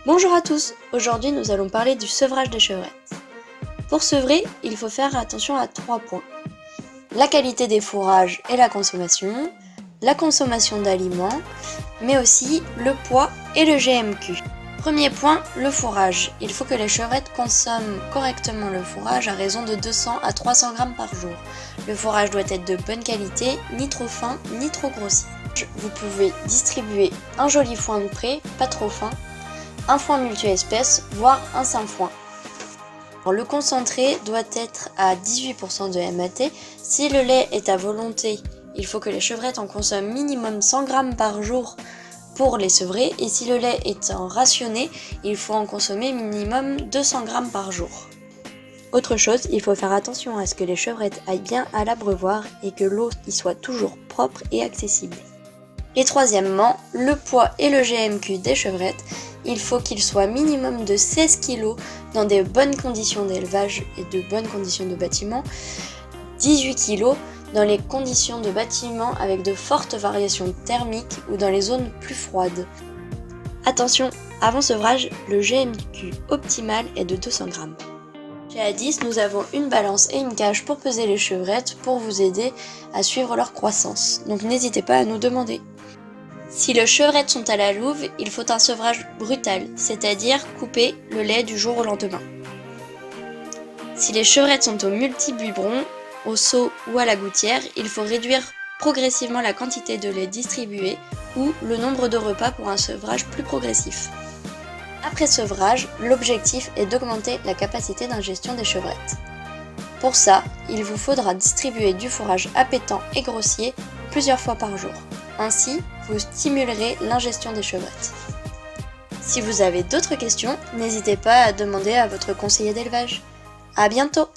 Bonjour à tous, aujourd'hui nous allons parler du sevrage des chevrettes. Pour sevrer, il faut faire attention à 3 points. La qualité des fourrages et la consommation d'aliments, mais aussi le poids et le GMQ. Premier point, le fourrage. Il faut que les chevrettes consomment correctement le fourrage à raison de 200 à 300 grammes par jour. Le fourrage doit être de bonne qualité, ni trop fin, ni trop grossi. Vous pouvez distribuer un joli foin de près, pas trop fin, un foin multi-espèces, voire un sainfoin. Le concentré doit être à 18% de MAT. Si le lait est à volonté, il faut que les chevrettes en consomment minimum 100 grammes par jour pour les sevrer, et si le lait est en rationné, il faut en consommer minimum 200 grammes par jour. Autre chose, il faut faire attention à ce que les chevrettes aillent bien à l'abreuvoir et que l'eau y soit toujours propre et accessible. Et troisièmement, le poids et le GMQ des chevrettes. Il faut qu'ils soient minimum de 16 kg dans des bonnes conditions d'élevage et de bonnes conditions de bâtiment, 18 kg dans les conditions de bâtiment avec de fortes variations thermiques ou dans les zones plus froides. Attention, avant sevrage, le GMQ optimal est de 200 g. Chez Adis, nous avons une balance et une cage pour peser les chevrettes pour vous aider à suivre leur croissance, donc n'hésitez pas à nous demander. Si les chevrettes sont à la louve, il faut un sevrage brutal, c'est-à-dire couper le lait du jour au lendemain. Si les chevrettes sont au multi-biberon, au seau ou à la gouttière, il faut réduire progressivement la quantité de lait distribué ou le nombre de repas pour un sevrage plus progressif. Après sevrage, l'objectif est d'augmenter la capacité d'ingestion des chevrettes. Pour ça, il vous faudra distribuer du fourrage appétant et grossier plusieurs fois par jour. Ainsi, vous stimulerez l'ingestion des chevrettes. Si vous avez d'autres questions, n'hésitez pas à demander à votre conseiller d'élevage. À bientôt!